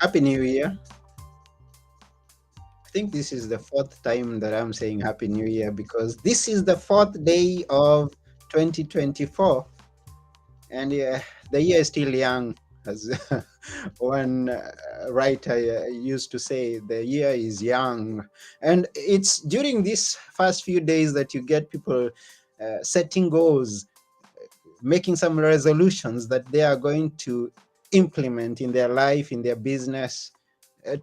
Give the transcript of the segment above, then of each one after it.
Happy New Year. I think this is the fourth time that I'm saying Happy New Year because this is the fourth day of 2024. And the year is still young, as one writer used to say, the year is young. And it's during these first few days that you get people setting goals, making some resolutions that they are going to implement in their life, in their business,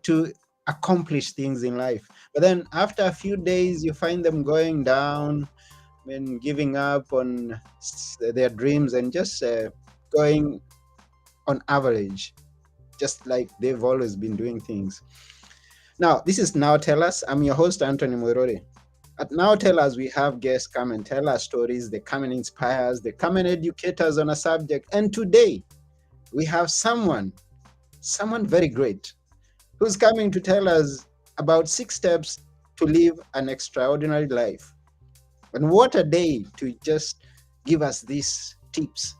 to accomplish things in life. But then after a few days, you find them going down, when giving up on their dreams and just going on average, just like they've always been doing things. Now, this is Now Tell Us. I'm your host, Anthony Moirore. At Now Tell Us, we have guests come and tell us stories. They come and inspire us. They come and educate us on a subject. And today, we have someone very great, who's coming to tell us about 6 steps to live an extraordinary life. And what a day to just give us these tips.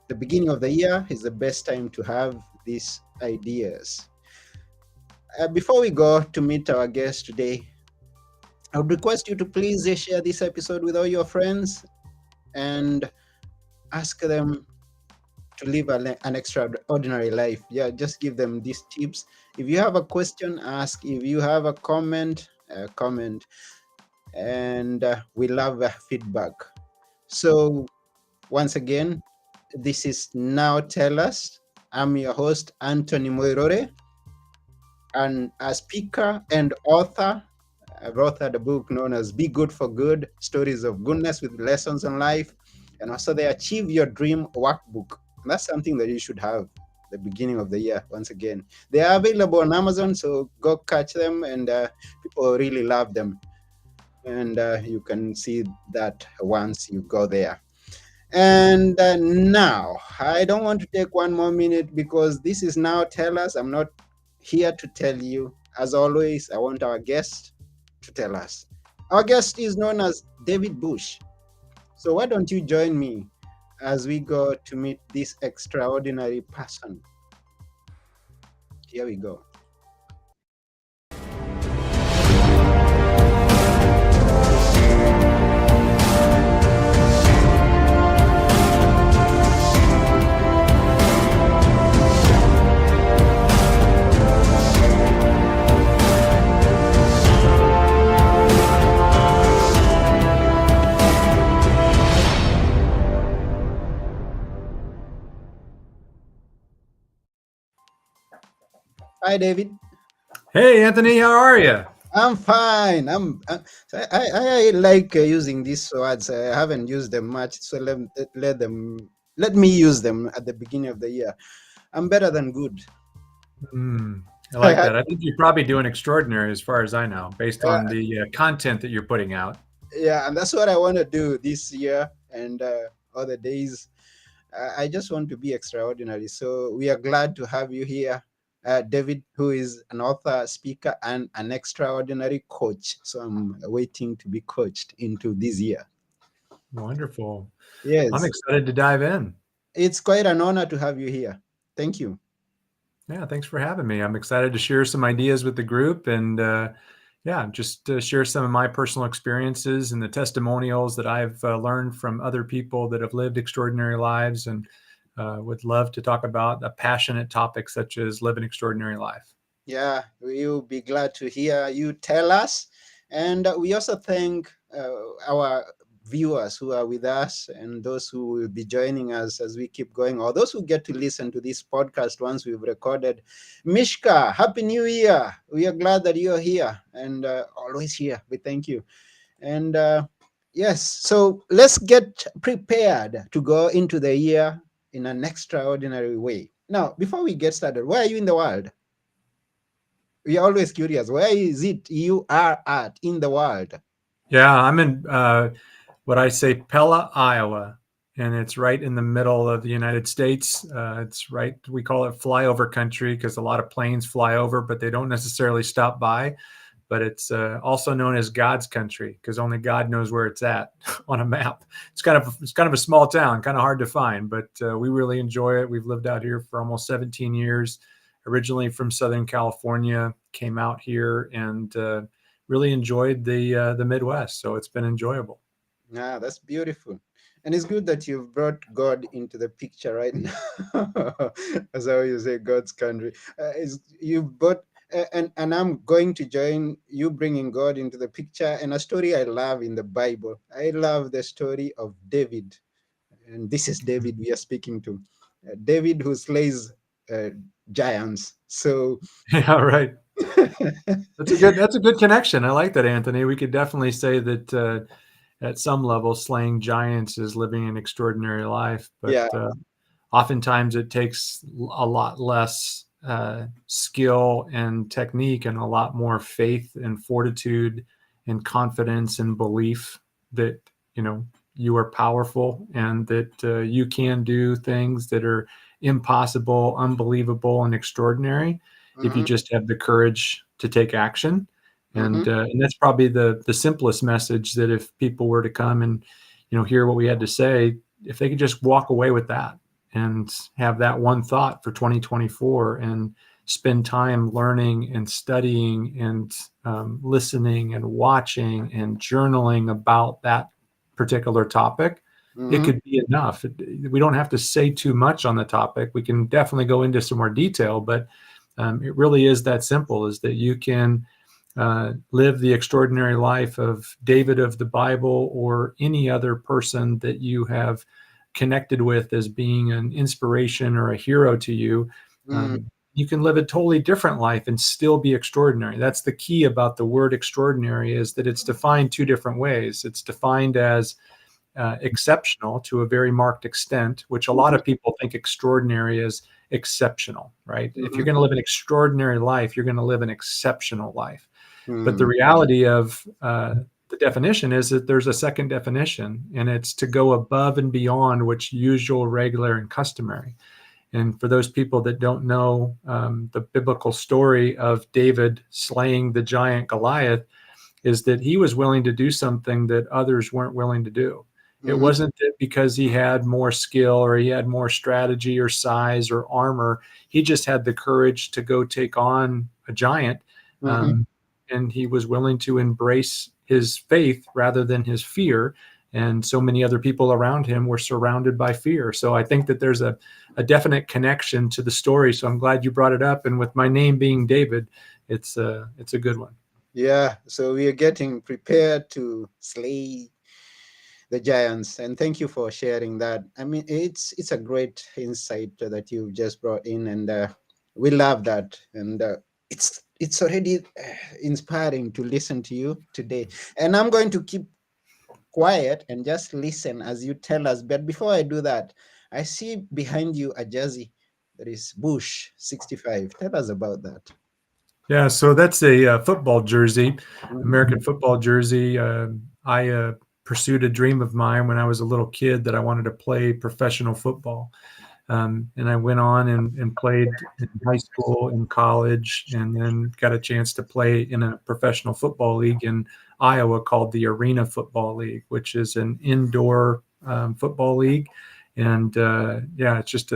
The beginning of the year is the best time to have these ideas. Before we go to meet our guest today, I would request you to please share this episode with all your friends and ask them to live an extraordinary life. Yeah, just give them these tips. If you have a question, ask. If you have a comment, comment. And we love feedback. So once again, this is Now Tell Us. I'm your host, Anthony Moirore, and a speaker and author. I've authored a book known as Be Good for Good, Stories of Goodness with Lessons on Life, and also the Achieve Your Dream workbook. And that's something that you should have the beginning of the year. Once again, they are available on Amazon, so go catch them, and people really love them. And you can see that once you go there. And now, I don't want to take one more minute because this is Now Tell Us. I'm not here to tell you. As always, I want our guest to tell us. Our guest is known as David Bush. So why don't you join me as we go to meet this extraordinary person? Here we go. Hi, David. Hey, Anthony, how are you? I'm fine. I like using these words. I haven't used them much, so let me use them at the beginning of the year. I'm better than good. I like that. I think you're probably doing extraordinary as far as I know, based Uh, on the content that you're putting out. yeah, and that's what I want to do this year and other days. I just want to be extraordinary. So we are glad to have you here, David, who is an author, speaker, and an extraordinary coach. So I'm waiting to be coached into this year. Wonderful. I'm Yes, excited to dive in. it's quite an honor to have you here. Thank you. Yeah, thanks for having me. I'm excited to share some ideas with the group and yeah, just share some of my personal experiences and the testimonials that I've learned from other people that have lived extraordinary lives, and would love to talk about a passionate topic such as live an extraordinary life. Yeah, we'll be glad to hear you tell us. And we also thank our viewers who are with us and those who will be joining us as we keep going, or those who get to listen to this podcast once we've recorded. Mishka, Happy New Year. We are glad that you're here and always here. We thank you. And yes, so let's get prepared to go into the year in an extraordinary way. Now, before we get started, where are you in the world? We are always curious. Where is it you are at in the world? Yeah, I'm in what I say Pella, Iowa, and it's right in the middle of the United States. It's right, we call it flyover country because a lot of planes fly over, but they don't necessarily stop by. But it's also known as God's country because only God knows where it's at on a map. It's kind of a small town, kind of hard to find, but we really enjoy it. We've lived out here for almost 17 years. originally from Southern California, came out here and really enjoyed the Midwest. So it's been enjoyable. Yeah, that's beautiful. And it's good that you've brought God into the picture right now. That's how you say God's country. You've brought, and I'm going to join you bringing God into the picture. And a story I love in the Bible. I love the story of David. And this is David we are speaking to. David who slays uh, giants. So, Yeah, right. That's a good connection. I like that, Anthony. We could definitely say that at some level, slaying giants is living an extraordinary life, but yeah. oftentimes it takes a lot less skill and technique and a lot more faith and fortitude and confidence and belief that you are powerful and that you can do things that are impossible, unbelievable, and extraordinary if you Mm-hmm, just have the courage to take action. mm-hmm, And that's probably the simplest message, that if people were to come and hear what we had to say, if they could just walk away with that and have that one thought for 2024 and spend time learning and studying and listening and watching and journaling about that particular topic, it mm-hmm, could be enough. We don't have to say too much on the topic. We can definitely go into some more detail, but it really is that simple, is that you can live the extraordinary life of David of the Bible or any other person that you have connected with as being an inspiration or a hero to you. mm-hmm, You can live a totally different life and still be extraordinary. That's the key about the word extraordinary, is that it's defined two different ways. It's defined as exceptional to a very marked extent, which a lot of people think extraordinary is exceptional, right? If you're mm-hmm, going to live an extraordinary life, you're going to live an exceptional life. But the mm-hmm. reality of the definition is that there's a second definition, and it's to go above and beyond what's usual, regular, and customary. And for those people that don't know the biblical story of David slaying the giant Goliath, is that he was willing to do something that others weren't willing to do. It Mm-hmm. wasn't that because he had more skill or he had more strategy or size or armor. He just had the courage to go take on a giant. Mm-hmm. And he was willing to embrace his faith rather than his fear. And so many other people around him were surrounded by fear. So I think that there's a definite connection to the story. So I'm glad you brought it up. And with my name being David, it's a good one. Yeah, so we are getting prepared to slay the giants, and thank you for sharing that. I mean, it's a great insight that you just brought in, and we love that. And it's already inspiring to listen to you today. And I'm going to keep quiet and just listen as you tell us. But before I do that, I see behind you a jersey that is Bush 65. Tell us about that. Yeah, so that's a football jersey, Mhm. American football jersey. I pursued a dream of mine when I was a little kid that I wanted to play professional football. And I went on and played in high school, in college, and then got a chance to play in a professional football league in Iowa called the Arena Football League, which is an indoor football league. And yeah, it's just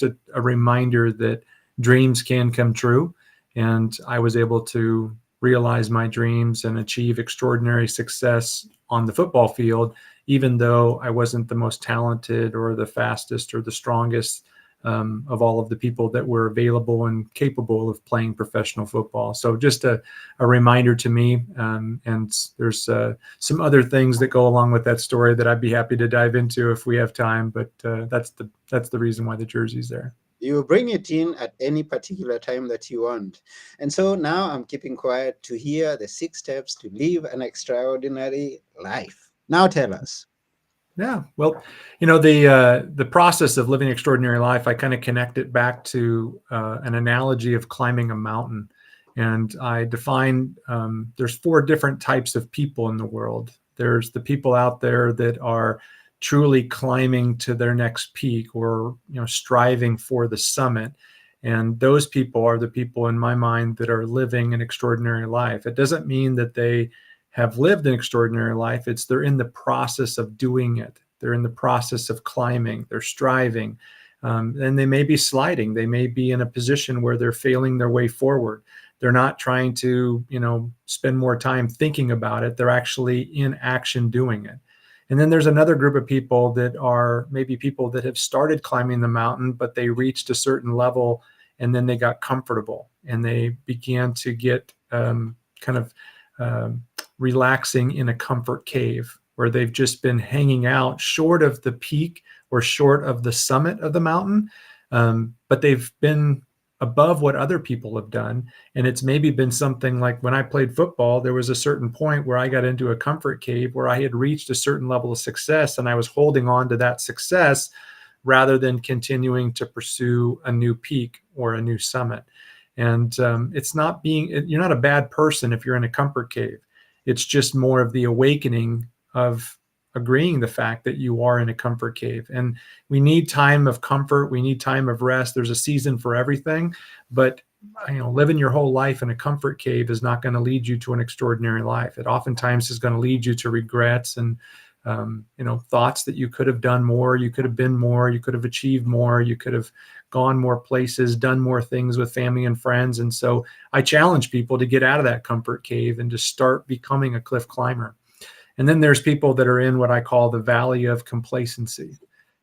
a reminder that dreams can come true. And I was able to realize my dreams and achieve extraordinary success on the football field, even though I wasn't the most talented or the fastest or the strongest of all of the people that were available and capable of playing professional football. So just a reminder to me. And there's some other things that go along with that story that I'd be happy to dive into if we have time. But that's the reason why the jersey's there. You bring it in at any particular time that you want. And so now I'm keeping quiet to hear the 6 steps to live an extraordinary life. Now tell us. Yeah, well, the process of living an extraordinary life, I kind of connect it back to an analogy of climbing a mountain, and I define there's 4 different types of people in the world. There's the people out there that are truly climbing to their next peak, or striving for the summit, and those people are the people in my mind that are living an extraordinary life. It doesn't mean that they have lived an extraordinary life. It's they're in the process of doing it. They're in the process of climbing. They're striving. And they may be sliding. They may be in a position where they're failing their way forward. They're not trying to, spend more time thinking about it. They're actually in action doing it. And then there's another group of people that are maybe people that have started climbing the mountain, but they reached a certain level and then they got comfortable and they began to get kind of um, relaxing in a comfort cave where they've just been hanging out short of the peak or short of the summit of the mountain. But they've been above what other people have done. And it's maybe been something like when I played football, there was a certain point where I got into a comfort cave where I had reached a certain level of success and I was holding on to that success rather than continuing to pursue a new peak or a new summit. And it's not you're not a bad person if you're in a comfort cave. It's just more of the awakening of agreeing the fact that you are in a comfort cave. And we need time of comfort. We need time of rest. There's a season for everything. But living your whole life in a comfort cave is not going to lead you to an extraordinary life. It oftentimes is going to lead you to regrets and thoughts that you could have done more, you could have been more, you could have achieved more, you could have gone more places, done more things with family and friends. And so I challenge people to get out of that comfort cave and to start becoming a cliff climber. And then there's people that are in what I call the valley of complacency.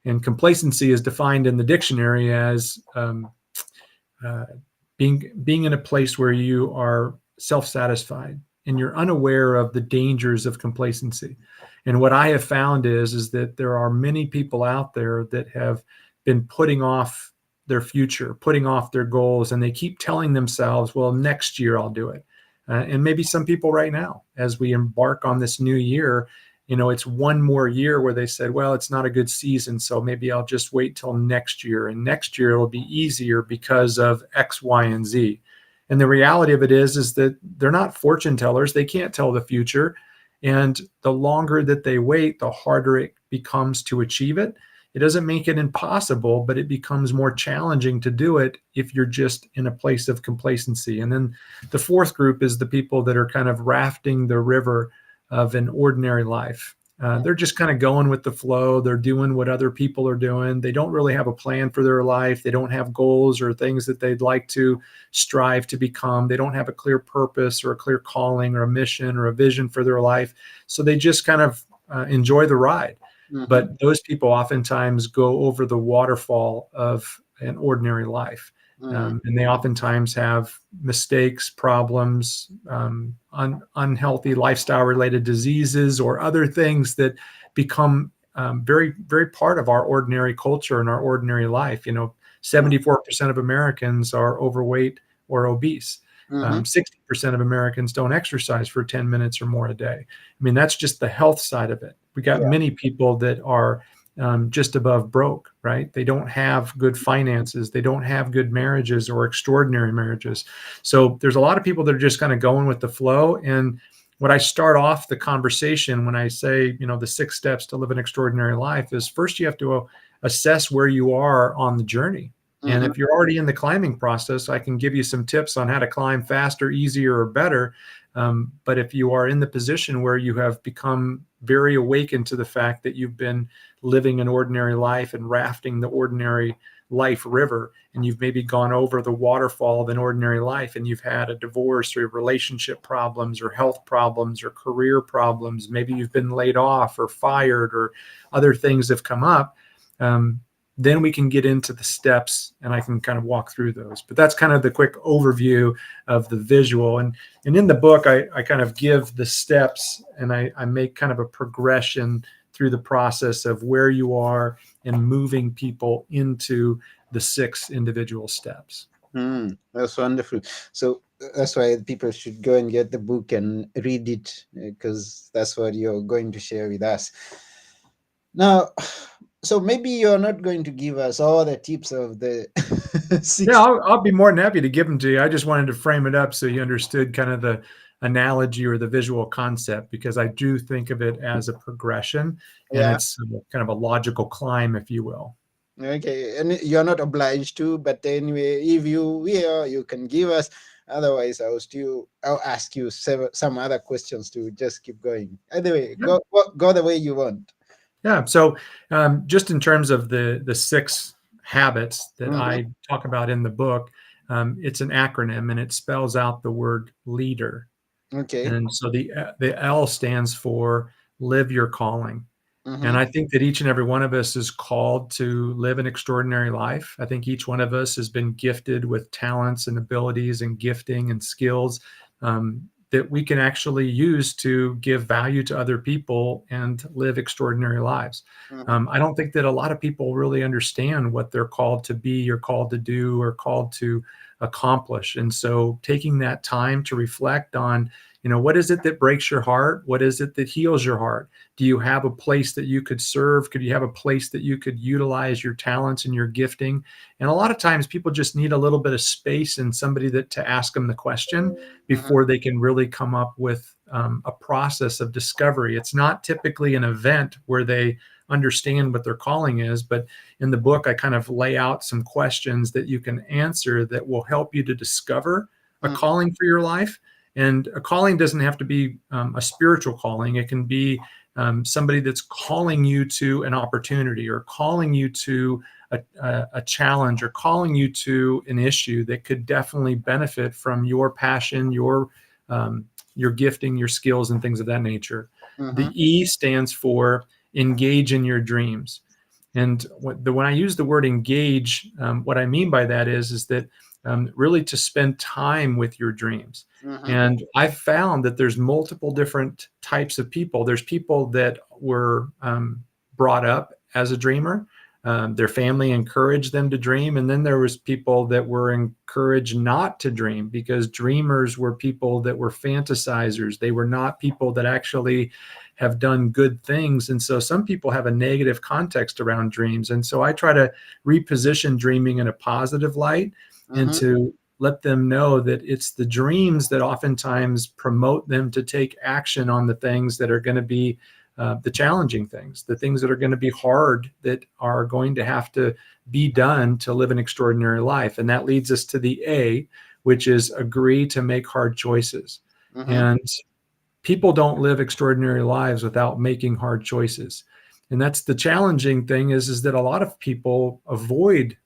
And complacency is defined in the dictionary as uh, being in a place where you are self-satisfied and you're unaware of the dangers of complacency. And what I have found is that there are many people out there that have been putting off their future, putting off their goals, and they keep telling themselves, well, next year I'll do it. And maybe some people right now, as we embark on this new year, it's one more year where they said, well, it's not a good season, so maybe I'll just wait till next year. And next year it'll be easier because of X, Y, and Z. And the reality of it is that they're not fortune tellers. They can't tell the future. And the longer that they wait, the harder it becomes to achieve it. It doesn't make it impossible, but it becomes more challenging to do it if you're just in a place of complacency. And then the fourth group is the people that are kind of rafting the river of an ordinary life. They're just kind of going with the flow. They're doing what other people are doing. They don't really have a plan for their life. They don't have goals or things that they'd like to strive to become. They don't have a clear purpose or a clear calling or a mission or a vision for their life. So they just kind of enjoy the ride. Mm-hmm. But those people oftentimes go over the waterfall of an ordinary life. And they oftentimes have mistakes, problems, unhealthy lifestyle related diseases, or other things that become very, very part of our ordinary culture and our ordinary life. 74% of Americans are overweight or obese. 60% of Americans don't exercise for 10 minutes or more a day. I mean, that's just the health side of it. We got many people that are just above broke, right? They don't have good finances. They don't have good marriages or extraordinary marriages. So there's a lot of people that are just kind of going with the flow. And what I start off the conversation when I say, the 6 steps to live an extraordinary life is, first you have to assess where you are on the journey. And if you're already in the climbing process, I can give you some tips on how to climb faster, easier, or better. But if you are in the position where you have become very awakened to the fact that you've been living an ordinary life and rafting the ordinary life river, and you've maybe gone over the waterfall of an ordinary life, and you've had a divorce or relationship problems or health problems or career problems, maybe you've been laid off or fired or other things have come up, then we can get into the steps and I can kind of walk through those. But that's kind of the quick overview of the visual. And in the book, I kind of give the steps and I make kind of a progression through the process of where you are and moving people into the 6 individual steps. That's wonderful. So that's why people should go and get the book and read it, because that's what you're going to share with us. Now, so maybe you're not going to give us all the tips of the 6. Yeah, I'll be more than happy to give them to you. I just wanted to frame it up so you understood kind of the analogy or the visual concept, because I do think of it as a progression, and it's kind of a logical climb, if you will. Okay, and you're not obliged to, but anyway, if you will, you can give us. Otherwise, I'll ask you some other questions to just keep going. Anyway, go the way you want. Yeah. So just in terms of the 6 habits that Mm-hmm. I talk about in the book. It's an acronym, and it spells out the word leader. Okay. And so the L stands for live your calling. And Mm-hmm. I think that each and every one of us is called to live an extraordinary life. I think each one of us has been gifted with talents and abilities and gifting and skills, that we can actually use to give value to other people and live extraordinary lives. Mm-hmm. I don't think that a lot of people really understand what they're called to be or called to do or called to accomplish. And so taking that time to reflect on, what is it that breaks your heart? What is it that heals your heart? Do you have a place that you could serve? Could you have a place that you could utilize your talents and your gifting? And a lot of times people just need a little bit of space and somebody to ask them the question Mm-hmm. before they can really come up with a process of discovery. It's not typically an event where they understand what their calling is, but in the book, I kind of lay out some questions that you can answer that will help you to discover a Mm-hmm. calling for your life. And a calling doesn't have to be a spiritual calling. It can be somebody that's calling you to an opportunity or calling you to a challenge or calling you to an issue that could definitely benefit from your passion, your gifting, your skills, and things of that nature. Mm-hmm. The E stands for engage in your dreams. And when I use the word engage, what I mean by that is that really to spend time with your dreams. Mm-hmm. And I've found that there's multiple different types of people. There's people that were brought up as a dreamer. Their family encouraged them to dream, and then there was people that were encouraged not to dream because dreamers were people that were fantasizers. They were not people that actually have done good things. And so some people have a negative context around dreams. And so I try to reposition dreaming in a positive light and Mm-hmm. to let them know that it's the dreams that oftentimes promote them to take action on the things that are going to be the challenging things, the things that are going to be hard, that are going to have to be done to live an extraordinary life. And that leads us to the A, which is agree to make hard choices. Mm-hmm. And people don't live extraordinary lives without making hard choices. And that's the challenging thing is that a lot of people avoid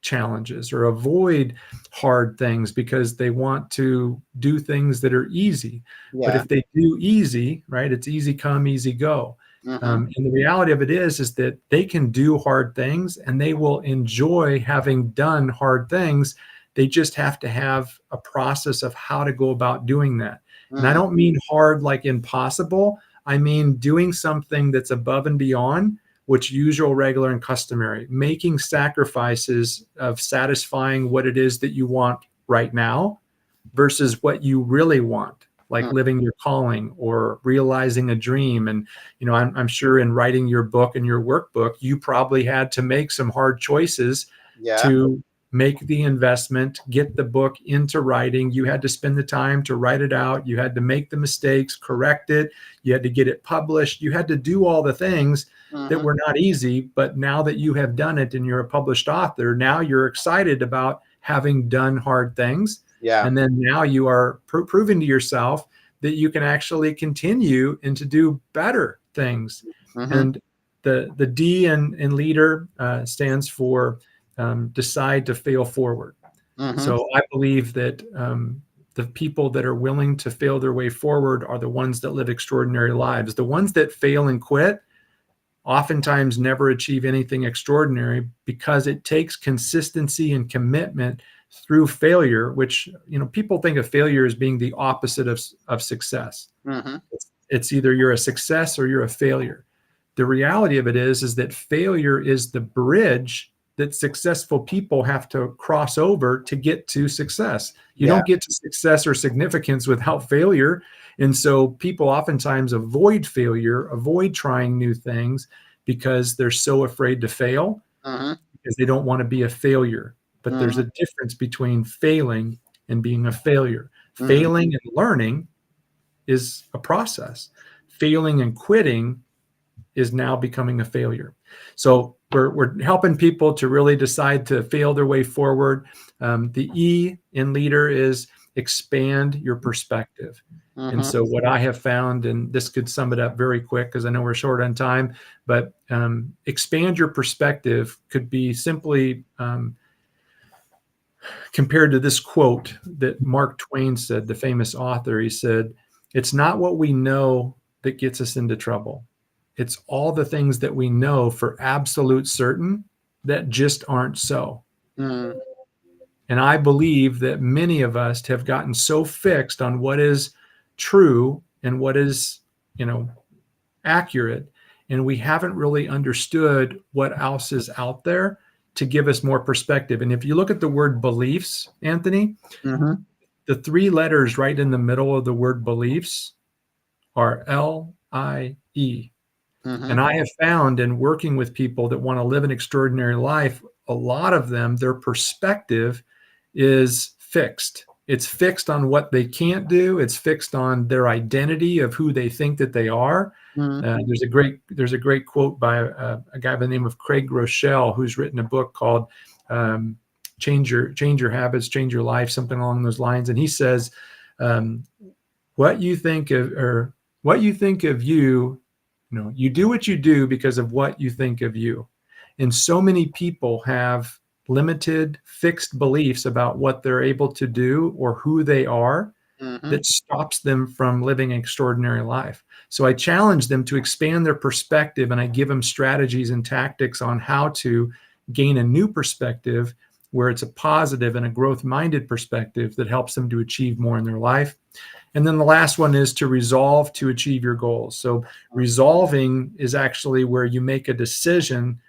challenges or avoid hard things because they want to do things that are easy. But Yeah. if they do easy, right, it's easy come, easy go. Mm-hmm. And the reality of it is that they can do hard things and they will enjoy having done hard things. They just have to have a process of how to go about doing that. And I Mm-hmm. don't mean hard like impossible. I mean doing something that's above and beyond what's usual, regular, and customary, making sacrifices of satisfying what it is that you want right now versus what you really want, like living your calling or realizing a dream. And, I'm sure in writing your book and your workbook, you probably had to make some hard choices Yeah. to make the investment, get the book into writing. You had to spend the time to write it out. You had to make the mistakes, correct it. You had to get it published. You had to do all the things that Mm-hmm. were not easy. But now that you have done it and you're a published author, now you're excited about having done hard things. Yeah. And then now you are proving to yourself that you can actually continue and to do better things. Mm-hmm. And the D in leader stands for decide to fail forward. Mm-hmm. So I believe that the people that are willing to fail their way forward are the ones that live extraordinary lives. The ones that fail and quit oftentimes never achieve anything extraordinary because it takes consistency and commitment through failure, which people think of failure as being the opposite of success. Mm-hmm. It's either you're a success or you're a failure. The reality of it is that failure is the bridge that successful people have to cross over to get to success. You Yeah. don't get to success or significance without failure. And so people oftentimes avoid failure, avoid trying new things because they're so afraid to fail, Mm-hmm. because they don't want to be a failure. But there's Mm-hmm. a difference between failing and being a failure. Mm-hmm. Failing and learning is a process. Failing and quitting is now becoming a failure. So we're helping people to really decide to fail their way forward. The E in leader is expand your perspective. And Mm-hmm. so, what I have found, and this could sum it up very quick because I know we're short on time, but expand your perspective could be simply compared to this quote that Mark Twain said, the famous author. He said, "It's not what we know that gets us into trouble. It's all the things that we know for absolute certain that just aren't so." Mm, And I believe that many of us have gotten so fixed on what is true and what is, you know, accurate, and we haven't really understood what else is out there to give us more perspective. And if you look at the word beliefs, Anthony, mm-hmm. the three letters right in the middle of the word beliefs are LIE. And Mm-hmm. I have found in working with people that want to live an extraordinary life, a lot of them, their perspective is fixed. It's fixed on what they can't do. It's fixed on their identity of who they think that they are. Mm, There's a great quote by a guy by the name of Craig Rochelle, who's written a book called um, Change Your Habits, Change Your Life," something along those lines. And he says, um, "What you think of, or what you think of you, you do what you do because of what you think of you." And so many people have limited, fixed beliefs about what they're able to do or who they are mm-hmm. that stops them from living an extraordinary life. So I challenge them to expand their perspective, and I give them strategies and tactics on how to gain a new perspective where it's a positive and a growth minded perspective that helps them to achieve more in their life. And then the last one is to resolve to achieve your goals. So resolving is actually where you make a decision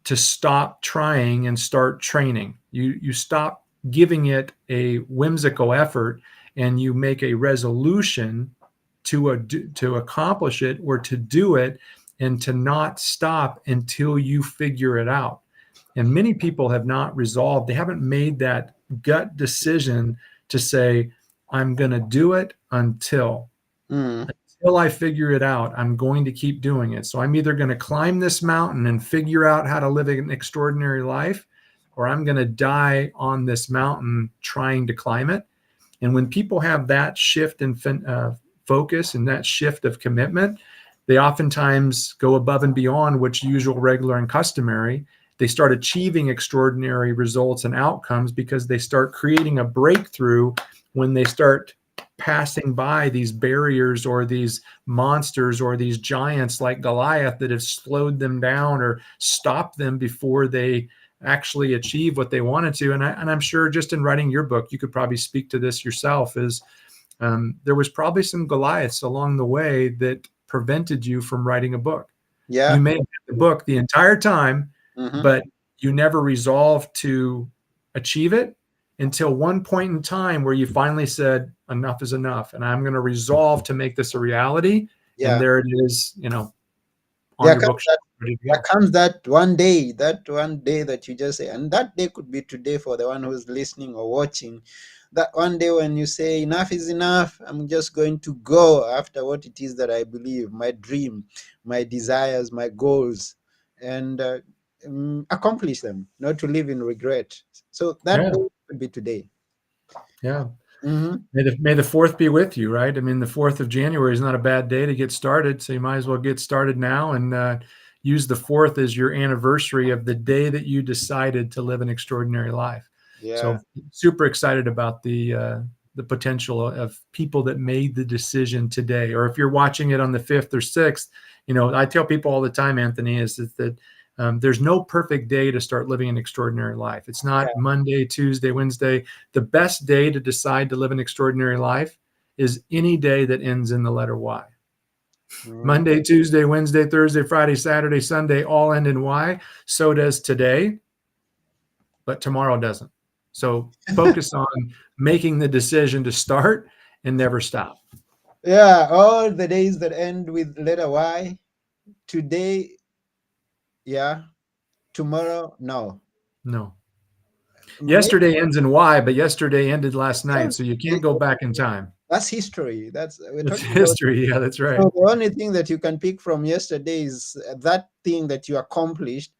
to stop trying and start training. You stop giving it a whimsical effort and you make a resolution to accomplish it or to do it, and to not stop until you figure it out. And many people have not resolved, they haven't made that gut decision to say, I'm going to do it Mm, until I figure it out. I'm going to keep doing it. So I'm either going to climb this mountain and figure out how to live an extraordinary life, or I'm going to die on this mountain trying to climb it. And when people have that shift in focus and that shift of commitment, they oftentimes go above and beyond what's usual, regular, and customary. They start achieving extraordinary results and outcomes because they start creating a breakthrough when they start passing by these barriers or these monsters or these giants like Goliath that have slowed them down or stopped them before they actually achieve what they wanted to. And I'm sure just in writing your book, you could probably speak to this yourself, is there was probably some Goliaths along the way that prevented you from writing a book. You yeah. may have had the book the entire time, Mm-hmm. but you never resolved to achieve it until one point in time where you finally said, enough is enough. And I'm going to resolve to make this a reality. And Yeah. there it is, on There your comes bookshelf, ready to there go. comes that one day that you just say, and that day could be today for the one who's listening or watching. That one day when you say, enough is enough, I'm just going to go after what it is that I believe, my dream, my desires, my goals, and accomplish them, not to live in regret. So that Yeah. day could be today. Yeah. Mm-hmm. May the fourth be with you, right? I mean, the 4th of January is not a bad day to get started. So you might as well get started now and use the 4th as your anniversary of the day that you decided to live an extraordinary life. Yeah. So super excited about the potential of people that made the decision today. Or if you're watching it on the 5th or 6th, I tell people all the time, Anthony, is that there's no perfect day to start living an extraordinary life. It's Yeah. not Monday, Tuesday, Wednesday. The best day to decide to live an extraordinary life is any day that ends in the letter Y. Mm. Monday, Tuesday, Wednesday, Thursday, Friday, Saturday, Sunday all end in Y. So does today, but tomorrow doesn't. So focus on making the decision to start and never stop. Yeah, all the days that end with letter Y. Today, yeah. Tomorrow, no. No. Maybe, Yesterday ends in Y, but yesterday ended last night. yeah, So you can't it- go back in time. that's history. That's we're It's talking about. history. Yeah, that's right. So the only thing that you can pick from yesterday is that thing that you accomplished.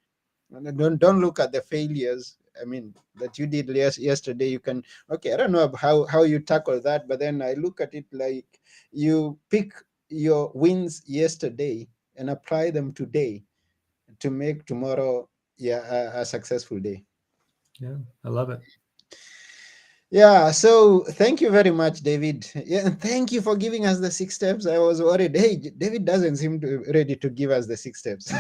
And don't look at the failures. I mean, that you did yesterday, you can, okay, I don't know how you tackle that, but then I look at it like you pick your wins yesterday and apply them today to make tomorrow, yeah, a successful day. Yeah, I love it. Yeah, so thank you very much, David. Yeah, and thank you for giving us the 6 steps. I was worried. Hey, David doesn't seem ready to give us the 6 steps.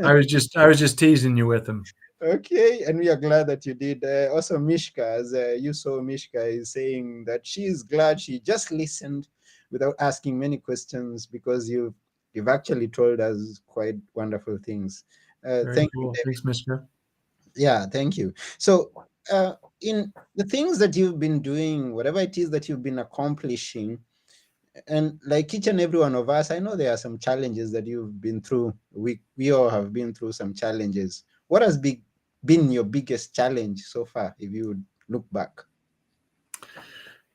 I was just teasing you with them. Okay, and we are glad that you did. Also, Mishka, as you saw, Mishka is saying that she is glad she just listened without asking many questions, because you've actually told us quite wonderful things. Very Thank you, cool. David. Thanks, Mister. Yeah, thank you. So, in the things that you've been doing, whatever it is that you've been accomplishing, and like each and every one of us, I know there are some challenges that you've been through. We all have been through some challenges. What has been your biggest challenge so far, if you would look back?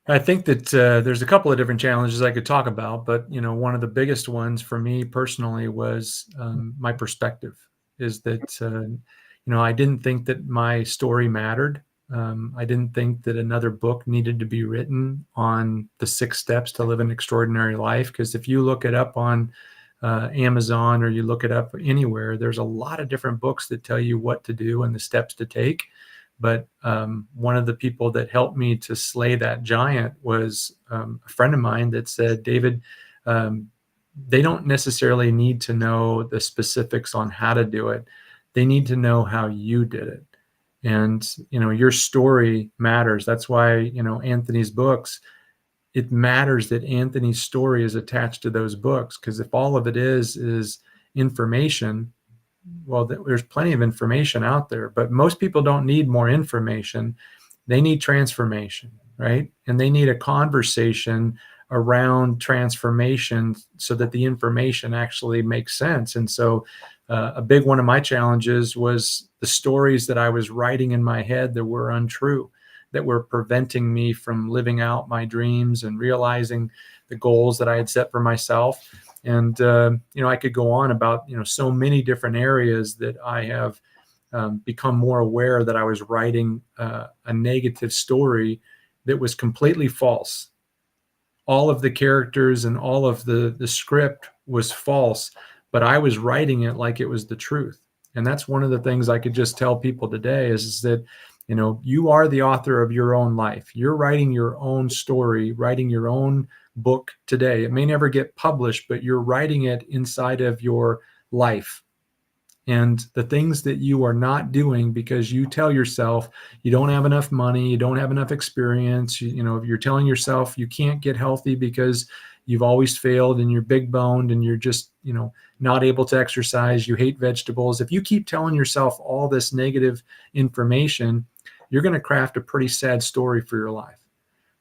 I think that there's a couple of different challenges I could talk about, but one of the biggest ones for me personally was my perspective. Is that I didn't think that my story mattered. I didn't think that another book needed to be written on the 6 steps to live an extraordinary life. Because if you look it up on Amazon or you look it up anywhere, there's a lot of different books that tell you what to do and the steps to take. But one of the people that helped me to slay that giant was a friend of mine that said, David, um, they don't necessarily need to know the specifics on how to do it. They need to know how you did it. And, your story matters. That's why, Anthony's books, it matters that Anthony's story is attached to those books. Because if all of it is information, well, there's plenty of information out there, but most people don't need more information. They need transformation, right? And they need a conversation around transformation so that the information actually makes sense. And so, a big one of my challenges was the stories that I was writing in my head that were untrue, that were preventing me from living out my dreams and realizing the goals that I had set for myself. And I could go on about so many different areas that I have become more aware that I was writing a negative story that was completely false. All of the characters and all of the script was false, but I was writing it like it was the truth. And that's one of the things I could just tell people today is that you are the author of your own life. You're writing your own story, writing your own book today. It may never get published, but you're writing it inside of your life. And the things that you are not doing because you tell yourself you don't have enough money, you don't have enough experience, if you're telling yourself you can't get healthy because you've always failed and you're big boned and you're just not able to exercise, you hate vegetables. If you keep telling yourself all this negative information, you're going to craft a pretty sad story for your life.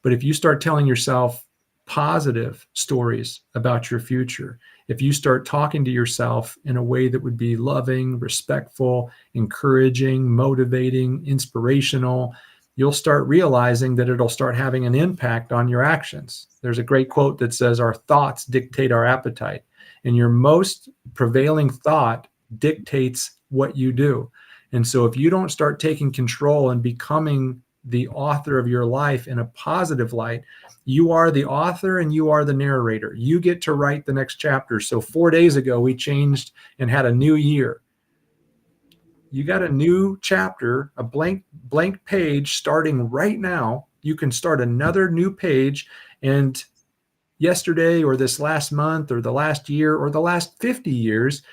But if you start telling yourself positive stories about your future, if you start talking to yourself in a way that would be loving, respectful, encouraging, motivating, inspirational, you'll start realizing that it'll start having an impact on your actions. There's a great quote that says, our thoughts dictate our appetite, and your most prevailing thought dictates what you do. And so if you don't start taking control and becoming the author of your life in a positive light, you are the author and you are the narrator. You get to write the next chapter. So 4 days ago, we changed and had a new year. You got a new chapter, a blank page starting right now. You can start another new page, and yesterday or this last month or the last year or the last 50 years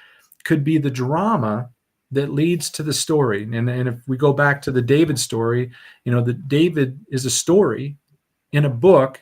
could be the drama that leads to the story. And if we go back to the David story, that David is a story in a book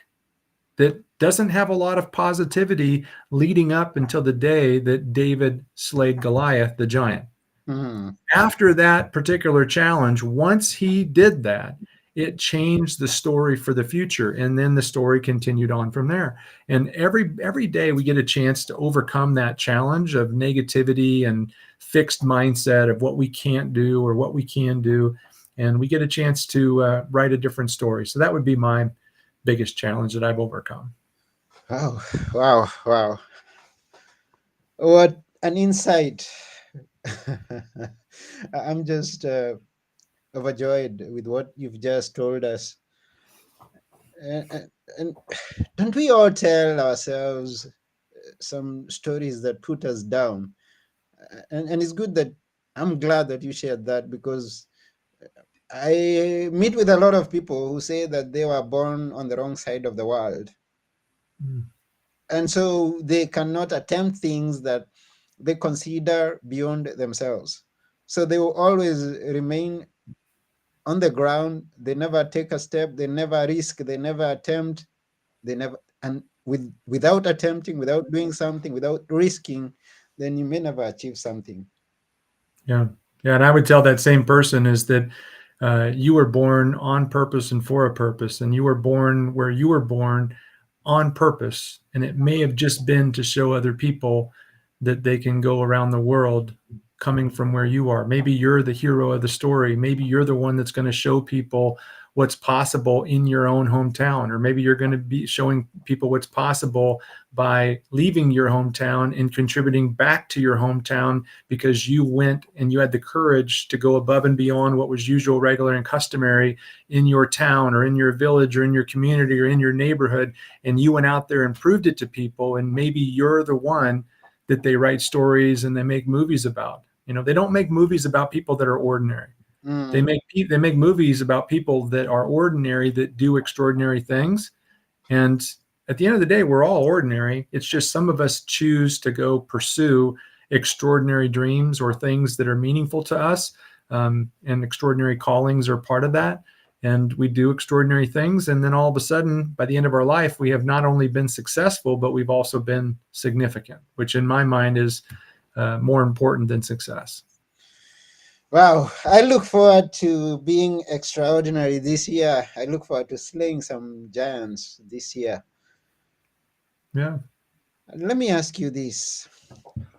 that doesn't have a lot of positivity leading up until the day that David slayed Goliath, the giant. Hmm. After that particular challenge, once he did that, it changed the story for the future, and then the story continued on from there. And every day we get a chance to overcome that challenge of negativity and fixed mindset of what we can't do or what we can do, and we get a chance to write a different story. So that would be my biggest challenge that I've overcome. Oh, wow, wow. What an insight. I'm just overjoyed with what you've just told us. And don't we all tell ourselves some stories that put us down? And it's good that I'm glad that you shared that, because I meet with a lot of people who say that they were born on the wrong side of the world. Mm. And so they cannot attempt things that they consider beyond themselves. So they will always remain on the ground. They never take a step, they never risk, they never attempt, they never, and without attempting, without doing something, without risking, then you may never achieve something. Yeah. Yeah. And I would tell that same person is that you were born on purpose and for a purpose, and you were born where you were born on purpose. And it may have just been to show other people that they can go around the world coming from where you are. Maybe you're the hero of the story. Maybe you're the one that's going to show people what's possible in your own hometown, or maybe you're going to be showing people what's possible by leaving your hometown and contributing back to your hometown because you went and you had the courage to go above and beyond what was usual, regular, and customary in your town or in your village or in your community or in your neighborhood. And you went out there and proved it to people. And maybe you're the one that they write stories and they make movies about. You know, they don't make movies about people that are ordinary. Mm, They make movies about people that are ordinary that do extraordinary things. And at the end of the day, we're all ordinary. It's just some of us choose to go pursue extraordinary dreams or things that are meaningful to us. And extraordinary callings are part of that. And we do extraordinary things. And then all of a sudden, by the end of our life, we have not only been successful, but we've also been significant, which in my mind is more important than success. wow, I look forward to being extraordinary this year. I look forward to slaying some giants this year. Yeah. Let me ask you this: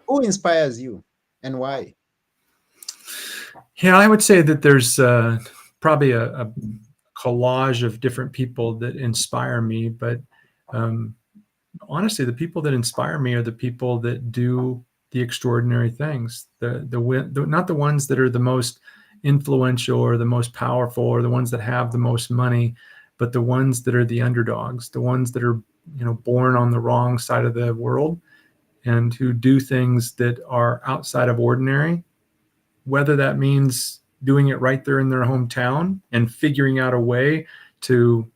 who inspires you and why? Yeah, I would say that there's probably a collage of different people that inspire me, but um, honestly, the people that inspire me are the people that do the extraordinary things. The not the ones that are the most influential or the most powerful or the ones that have the most money, but the ones that are the underdogs, the ones that are born on the wrong side of the world and who do things that are outside of ordinary, whether that means doing it right there in their hometown and figuring out a way to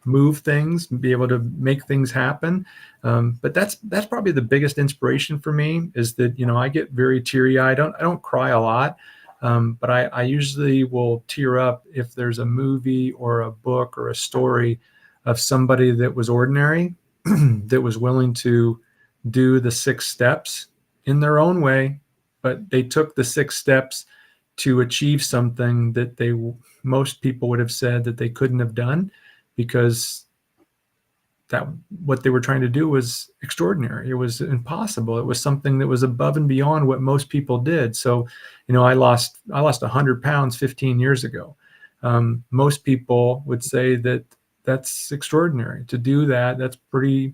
move things, be able to make things happen. But that's probably the biggest inspiration for me, is that I get very teary eyed. I don't cry a lot, but I usually will tear up if there's a movie or a book or a story of somebody that was ordinary that was willing to do the 6 steps in their own way, but they took the 6 steps to achieve something that most people would have said that they couldn't have done, because that what they were trying to do was extraordinary. It was impossible. It was something that was above and beyond what most people did. So, I lost 100 pounds 15 years ago. Most people would say that that's extraordinary to do that. That's pretty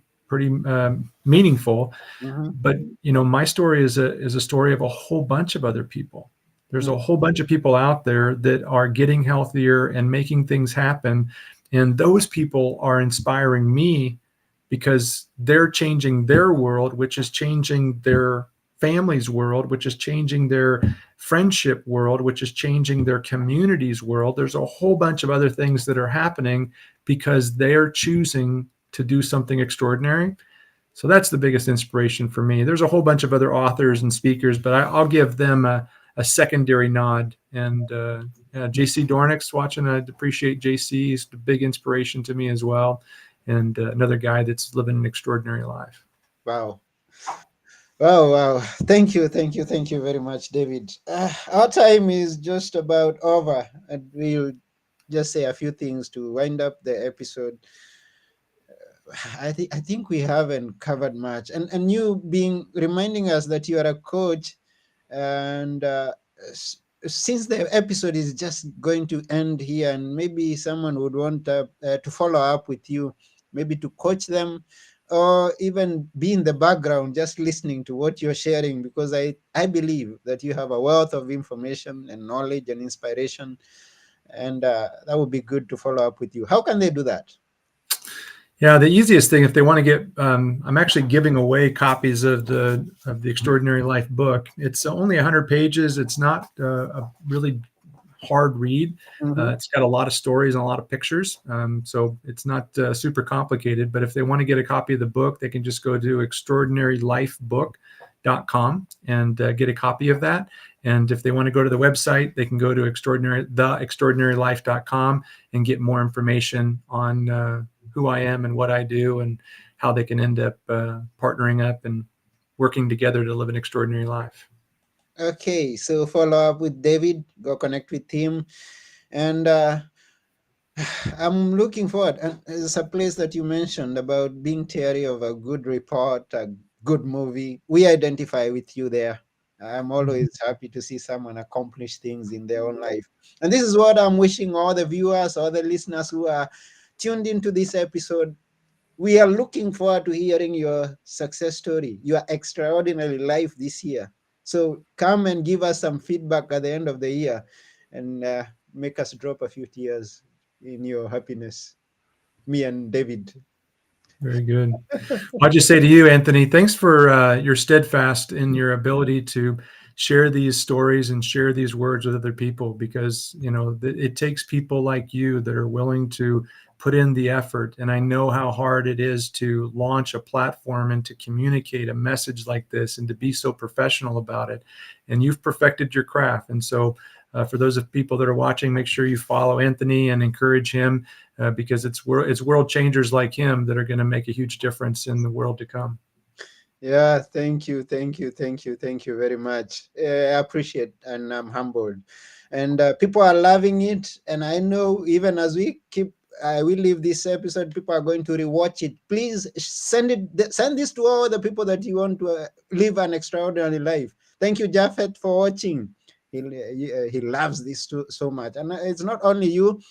meaningful. Mhm. But my story is a story of a whole bunch of other people. There's a Mm, whole bunch of people out there that are getting healthier and making things happen, and those people are inspiring me because they're changing their world, which is changing their family's world, which is changing their friendship world, which is changing their community's world. There's a whole bunch of other things that are happening because they're choosing to do something extraordinary. So that's the biggest inspiration for me. There's a whole bunch of other authors and speakers, but I'll give them a secondary nod. And JC Dornick's watching. I appreciate JC. He's a big inspiration to me as well. And another guy that's living an extraordinary life. wow. Wow, wow. Thank you, thank you, thank you very much, David. Our time is just about over, and we'll just say a few things to wind up the episode. I think we haven't covered much, and you being reminding us that you are a coach, and since the episode is just going to end here, and maybe someone would want to follow up with you, maybe to coach them, or even be in the background just listening to what you're sharing, because I believe that you have a wealth of information and knowledge and inspiration. and that would be good to follow up with you. How can they do that? Yeah, the easiest thing if they want to get, I'm actually giving away copies of the Extraordinary Life book. It's only 100 pages. It's not a really hard read. Mm-hmm. It's got a lot of stories and a lot of pictures, so it's not super complicated. But if they want to get a copy of the book, they can just go to extraordinarylifebook.com and get a copy of that. And if they want to go to the website, they can go to theextraordinarylife.com and get more information on who I am and what I do and how they can end up partnering up and working together to live an extraordinary life. Okay, so follow up with David, go connect with him, and I'm looking forward. And it's a place that you mentioned about being theory of a good report, a good movie. We identify with you there. I'm always happy to see someone accomplish things in their own life. And this is what I'm wishing all the viewers, all the listeners who are tuned into this episode. We are looking forward to hearing your success story, your extraordinary life this year. So come and give us some feedback at the end of the year and make us drop a few tears in your happiness. Me and David. Very good. I'll just say to you, Anthony, thanks for your steadfast in your ability to share these stories and share these words with other people, because it takes people like you that are willing to put in the effort. And I know how hard it is to launch a platform and to communicate a message like this and to be so professional about it. And you've perfected your craft. And so for those of people that are watching, make sure you follow Anthony and encourage him, because it's world changers like him that are going to make a huge difference in the world to come. Yeah, thank you, thank you, thank you, thank you very much. I appreciate and I'm humbled. And people are loving it. And I know even as we leave this episode, people are going to rewatch it. Please send this to all the people that you want to live an extraordinary life. Thank you, Japheth, for watching. He loves this so much. And it's not only you.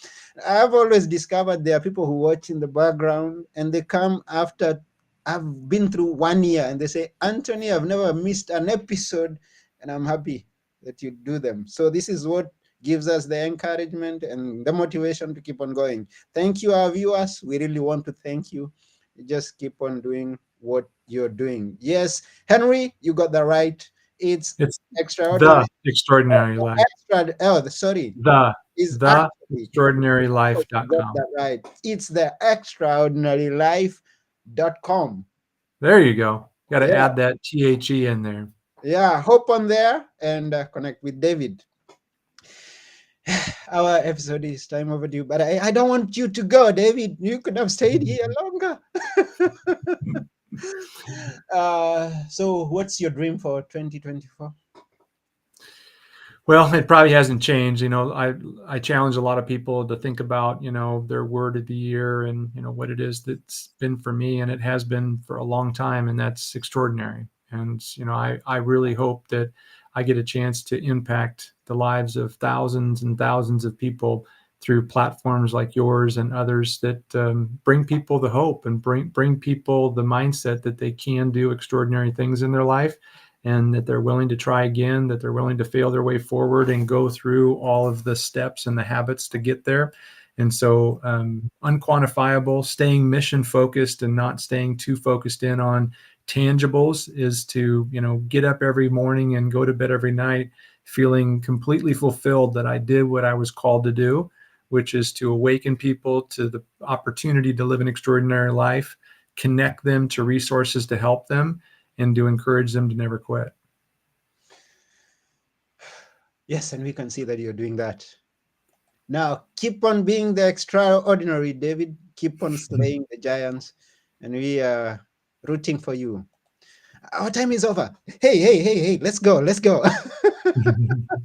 I've always discovered there are people who watch in the background and they come after I've been through 1 year and they say, Anthony, I've never missed an episode and I'm happy that you do them. So this is what gives us the encouragement and the motivation to keep on going. Thank you, our viewers. We really want to thank you. Just keep on doing what you're doing. Yes, Henry, you got that right. It's It's extraordinary. the extraordinary life. Sorry. The Is the actually, you got extraordinarylife.com. that right. It's the extraordinarylife.com. There you go. Got to Yeah. add that THE in there. Yeah, hop on there and connect with David. Our episode is time overdue, but I don't want you to go, David. You could have stayed here longer. So, what's your dream for 2024? Well, it probably hasn't changed. I challenge a lot of people to think about, their word of the year and, what it is that's been for me. And it has been for a long time. And that's extraordinary. And, I really hope that I get a chance to impact the lives of thousands and thousands of people through platforms like yours and others that bring people the hope and bring people the mindset that they can do extraordinary things in their life, and that they're willing to try again, that they're willing to fail their way forward and go through all of the steps and the habits to get there. And so unquantifiable, staying mission focused and not staying too focused in on tangibles is to, get up every morning and go to bed every night feeling completely fulfilled that I did what I was called to do, which is to awaken people to the opportunity to live an extraordinary life, connect them to resources to help them, and to encourage them to never quit. Yes, and we can see that you're doing that. Now, keep on being the extraordinary, David. Keep on slaying the giants, and we are rooting for you. Our time is over. Hey, let's go, let's go.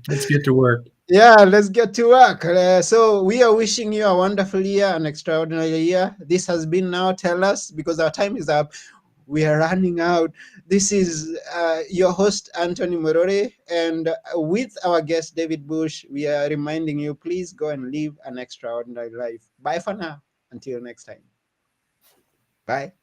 Let's get to work. Yeah, let's get to work. So we are wishing you a wonderful year, an extraordinary year. This has been Now Tell Us, because our time is up. We are running out. This is your host, Anthony Morore, and with our guest, David Bush, we are reminding you, please go and live an extraordinary life. Bye for now. Until next time. Bye.